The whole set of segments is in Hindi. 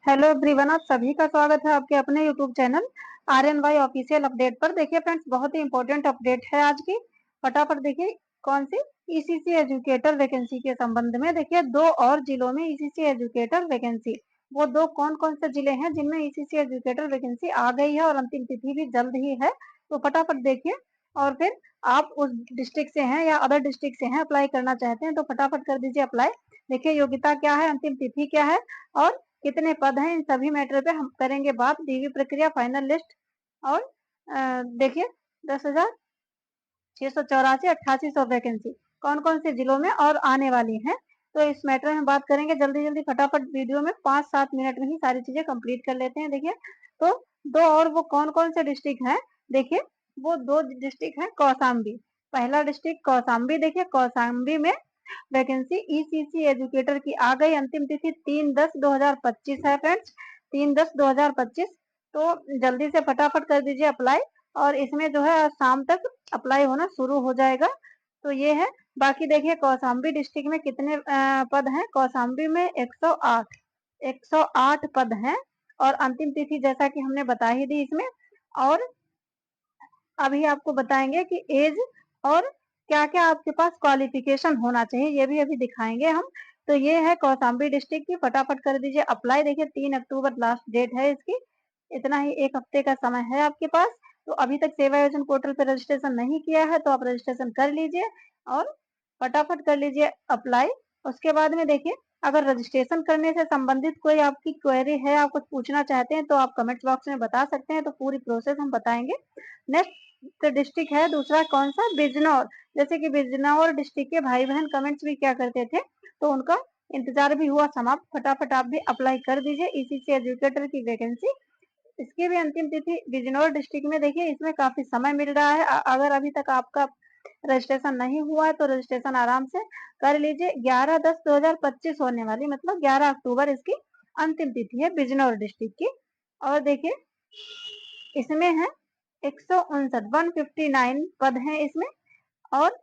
हेलो एवरीवन, आप सभी का स्वागत है आपके अपने यूट्यूब चैनल आरएनवाई ऑफिशियल अपडेट पर। देखिए फ्रेंड्स, बहुत ही इंपॉर्टेंट अपडेट है आज की। फटाफट देखिए कौन सी ईसीसी एजुकेटर वैकेंसी के संबंध में। देखिए दो और जिलों में ईसीसी एजुकेटर वैकेंसी, वो दो कौन कौन से जिले हैं जिनमें ईसीसी एजुकेटर वैकेंसी आ गई है और अंतिम तिथि भी जल्द ही है। तो फटाफट देखिए, और फिर आप उस डिस्ट्रिक्ट से हैं या अदर डिस्ट्रिक्ट से हैं, अप्लाई करना चाहते हैं तो फटाफट कर दीजिए अप्लाई। देखिए योग्यता क्या है, अंतिम तिथि क्या है और कितने पद हैं, इन सभी मैटर पे हम करेंगे बात। डीवी प्रक्रिया, फाइनल लिस्ट और देखिए 10,684 8800 वैकेंसी कौन कौन से जिलों में और आने वाली हैं, तो इस मैटर में बात करेंगे। जल्दी जल्दी फटाफट वीडियो में 5-7 मिनट में ही सारी चीजें कंप्लीट कर लेते हैं। देखिए तो दो और वो कौन कौन से डिस्ट्रिक्ट हैं, देखिए वो दो डिस्ट्रिक्ट हैं कौशाम्बी। पहला डिस्ट्रिक्ट कौशाम्बी, देखिए कौशाम्बी में वैकेंसी ईसीसी एजुकेटर की आ गई। अंतिम तिथि 3/10/2025 है फ्रेंड्स, 3/10/2025। तो जल्दी से फटाफट कर दीजिए अप्लाई, और इसमें जो है शाम तक अप्लाई होना शुरू हो जाएगा। तो ये है। बाकी देखिए कौशाम्बी डिस्ट्रिक्ट में कितने पद हैं। कौशाम्बी में 108 पद हैं, और अंतिम तिथि जैसा कि हमने बता ही दी इसमें। और अभी आपको बताएंगे कि एज और क्या क्या आपके पास क्वालिफिकेशन होना चाहिए, ये भी अभी दिखाएंगे हम। तो ये है कौशाम्बी डिस्ट्रिक्ट की। फटाफट कर दीजिए अप्लाई। देखिए 3 अक्टूबर लास्ट डेट है इसकी, इतना ही, एक हफ्ते का समय है आपके पास। तो अभी तक सेवा योजना पोर्टल पर रजिस्ट्रेशन नहीं किया है तो आप रजिस्ट्रेशन कर लीजिए और फटाफट कर लीजिए अप्लाई। उसके बाद में देखिए, अगर रजिस्ट्रेशन करने से संबंधित कोई आपकी क्वेरी है, आप कुछ पूछना चाहते हैं तो आप कमेंट बॉक्स में बता सकते हैं, तो पूरी प्रोसेस हम बताएंगे। नेक्स्ट डिस्ट्रिक्ट है दूसरा कौन सा, बिजनौर। जैसे कि बिजनौर डिस्ट्रिक्ट के भाई बहन कमेंट्स भी क्या करते थे, तो उनका इंतजार भी हुआ समाप्त। फटाफट आप भी अप्लाई कर दीजिए ईसीसी एजुकेटर की वैकेंसी। इसकी भी अंतिम तिथि बिजनौर डिस्ट्रिक्ट में, देखिए इसमें काफी समय मिल रहा है। अगर अभी तक आपका रजिस्ट्रेशन नहीं हुआ है तो रजिस्ट्रेशन आराम से कर लीजिए। 11/10/2025 होने वाली, मतलब 11 अक्टूबर इसकी अंतिम तिथि है बिजनौर डिस्ट्रिक्ट की। और देखिए इसमें है 159 पद हैं इसमें, और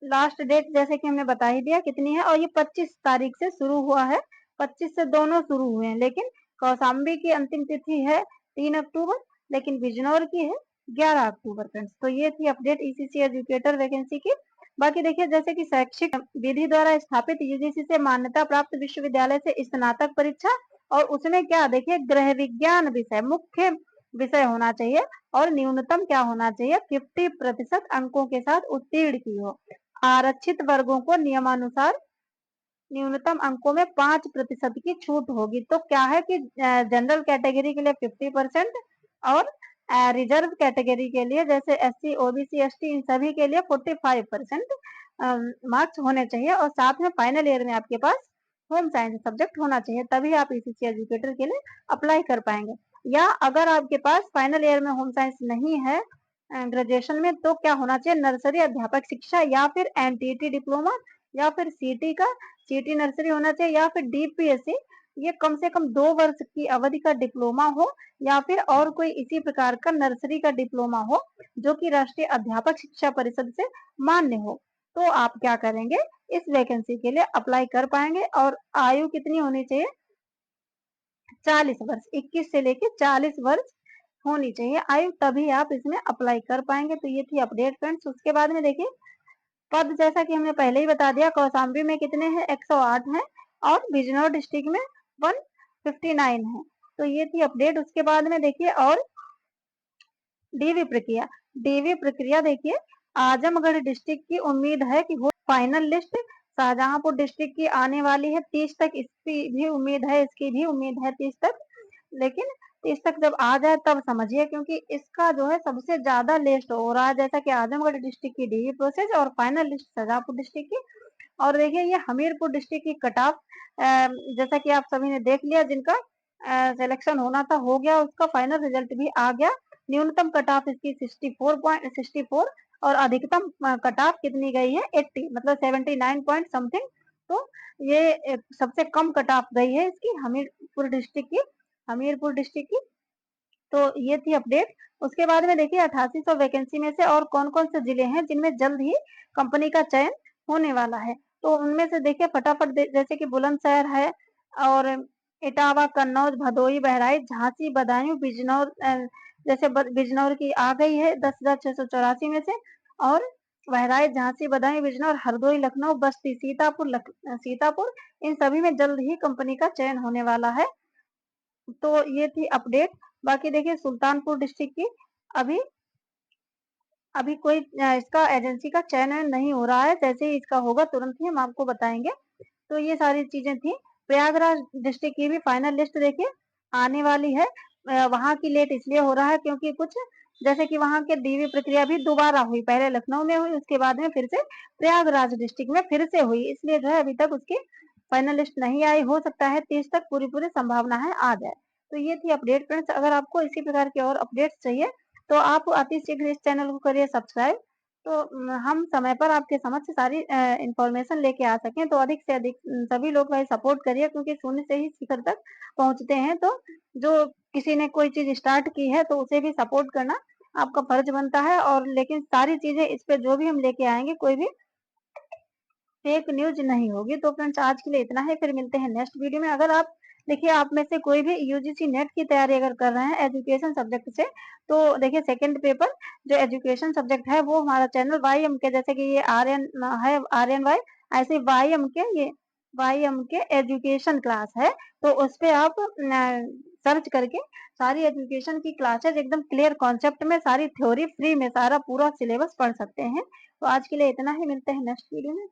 लास्ट डेट जैसे कि हमने बता ही दिया कितनी है। और ये 25 तारीख से शुरू हुआ है, 25 से दोनों शुरू हुए हैं, लेकिन कौशाम्बी की अंतिम तिथि है 3 अक्टूबर, लेकिन बिजनौर की है 11 अक्टूबर फ्रेंड्स। तो ये थी अपडेट ईसीसी एजुकेटर वैकेंसी की। बाकी देखिए, जैसे कि शैक्षिक विधि द्वारा स्थापित यूजीसी से मान्यता प्राप्त विश्वविद्यालय से स्नातक परीक्षा, और उसमें क्या देखिए, गृह विज्ञान विषय मुख्य विषय होना चाहिए, और न्यूनतम क्या होना चाहिए, 50% अंकों के साथ उत्तीर्ण की हो। आरक्षित वर्गों को नियमानुसार न्यूनतम अंकों में 5% की छूट होगी। तो क्या है कि जनरल कैटेगरी के लिए 50% और रिजर्व कैटेगरी के लिए जैसे एससी, ओबीसी, एसटी, इन सभी के लिए 45% मार्क्स होने चाहिए। और साथ में फाइनल ईयर में आपके पास होम साइंस सब्जेक्ट होना चाहिए, तभी आप ईसीसी एजुकेटर के लिए अप्लाई कर पाएंगे। या अगर आपके पास फाइनल ईयर में होम साइंस नहीं है ग्रेजुएशन में, तो क्या होना चाहिए, नर्सरी अध्यापक शिक्षा या फिर एनटीटी डिप्लोमा या फिर सीटी का, सीटी नर्सरी होना चाहिए, या फिर डीपीएससी, ये कम से कम 2 वर्ष की अवधि का डिप्लोमा हो, या फिर और कोई इसी प्रकार का नर्सरी का डिप्लोमा हो जो कि राष्ट्रीय अध्यापक शिक्षा परिषद से मान्य हो। तो आप क्या करेंगे, इस वैकेंसी के लिए अप्लाई कर पाएंगे। और आयु कितनी होनी चाहिए, 40 वर्ष, 21 से लेके 40 वर्ष होनी चाहिए आयु, तभी आप इसमें अप्लाई कर पाएंगे। तो ये थी अपडेट फ्रेंड्स। उसके बाद में देखिए पद, जैसा कि हमने पहले ही बता दिया, कौशाम्बी में कितने हैं, 108 हैं, और बिजनौर डिस्ट्रिक्ट में 159 है। तो ये थी अपडेट। उसके बाद में देखिए, और डीवी प्रक्रिया, डीवी प्रक्रिया देखिए आजमगढ़ डिस्ट्रिक्ट की उम्मीद है कि हो फाइनल लिस्ट। शाहजहांपुर डिस्ट्रिक्ट की आने वाली है 30 तक, इसकी भी उम्मीद है, इसकी भी उम्मीद है 30 तक। लेकिन 30 तक जब आ जाए तब समझिए, क्योंकि इसका जो है सबसे ज्यादा लिस्ट हो रहा है, जैसा कि आजमगढ़ डिस्ट्रिक्ट की डीवी प्रोसेस और फाइनल लिस्ट शाहजहांपुर डिस्ट्रिक्ट की। और देखिए ये हमीरपुर डिस्ट्रिक्ट की कट ऑफ, जैसा कि आप सभी ने देख लिया, जिनका सिलेक्शन होना था हो गया, उसका फाइनल रिजल्ट भी आ गया। न्यूनतम कट ऑफ इसकी 64 और अधिकतम कट ऑफ कितनी गई है, 80, मतलब 79 पॉइंट समथिंग। तो ये सबसे कम कट ऑफ गई है इसकी हमीरपुर डिस्ट्रिक्ट की, हमीरपुर डिस्ट्रिक्ट की। तो ये थी अपडेट। उसके बाद में देखिए 8800 वैकेंसी में से और कौन कौन से जिले हैं जिनमें जल्द ही कंपनी का चयन होने वाला है। तो उनमें से देखिए फटाफट जैसे कि बुलंदशहर है, और इटावा, कन्नौज, भदोही, बहराइच, झांसी, बदायूं, बिजनौर जैसे बिजनौर की आ गई है 10,684 में से, और बहराइच, झांसी, बदायूं, बिजनौर, हरदोई, लखनऊ, बस्ती, सीतापुर, सीतापुर, इन सभी में जल्द ही कंपनी का चयन होने वाला है। तो ये थी अपडेट। बाकी देखिए सुल्तानपुर डिस्ट्रिक्ट की अभी अभी कोई इसका एजेंसी का चयन नहीं हो रहा है, जैसे ही इसका होगा तुरंत ही हम आपको बताएंगे। तो ये सारी चीजें थी। प्रयागराज डिस्ट्रिक्ट की भी फाइनल लिस्ट देखिए आने वाली है। वहां की लेट इसलिए हो रहा है क्योंकि कुछ जैसे कि वहां के डीवी प्रक्रिया भी दोबारा हुई, पहले लखनऊ में हुई, उसके बाद में फिर से प्रयागराज डिस्ट्रिक्ट में फिर से हुई, इसलिए जो है अभी तक उसकी फाइनल लिस्ट नहीं आई। हो सकता है 30 तक पूरी पूरी संभावना है आ जाए। तो ये थी अपडेट फ्रेंड्स। अगर आपको इसी प्रकार के और अपडेट्स चाहिए तो आप अति शीघ्र इस चैनल को करिए सब्सक्राइब, तो हम समय पर आपके समक्ष सारी इंफॉर्मेशन लेके आ सकें। तो अधिक से अधिक सभी लोग भाई सपोर्ट करिए, क्योंकि शून्य से ही शिखर तक पहुंचते हैं। तो जो किसी ने कोई चीज स्टार्ट की है तो उसे भी सपोर्ट करना आपका फर्ज बनता है। और लेकिन सारी चीजें इस पे जो भी हम लेके आएंगे कोई भी फेक न्यूज नहीं होगी। तो फ्रेंड्स आज के लिए इतना है, फिर मिलते हैं नेक्स्ट वीडियो में। अगर आप देखिए आप में से कोई भी यूजीसी नेट की तैयारी अगर कर रहे हैं एजुकेशन सब्जेक्ट से, तो देखिए सेकंड पेपर जो एजुकेशन सब्जेक्ट है वो हमारा चैनल वाई एम के, जैसे कि ये आर्यन है RNY, ऐसे वाई एम के, ये वाई एम के एजुकेशन क्लास है। तो उस पे आप सर्च करके सारी एजुकेशन की क्लासेस एकदम क्लियर कॉन्सेप्ट में, सारी थ्योरी फ्री में, सारा पूरा सिलेबस पढ़ सकते हैं। तो आज के लिए इतना ही, मिलते हैं नेक्स्ट वीडियो में।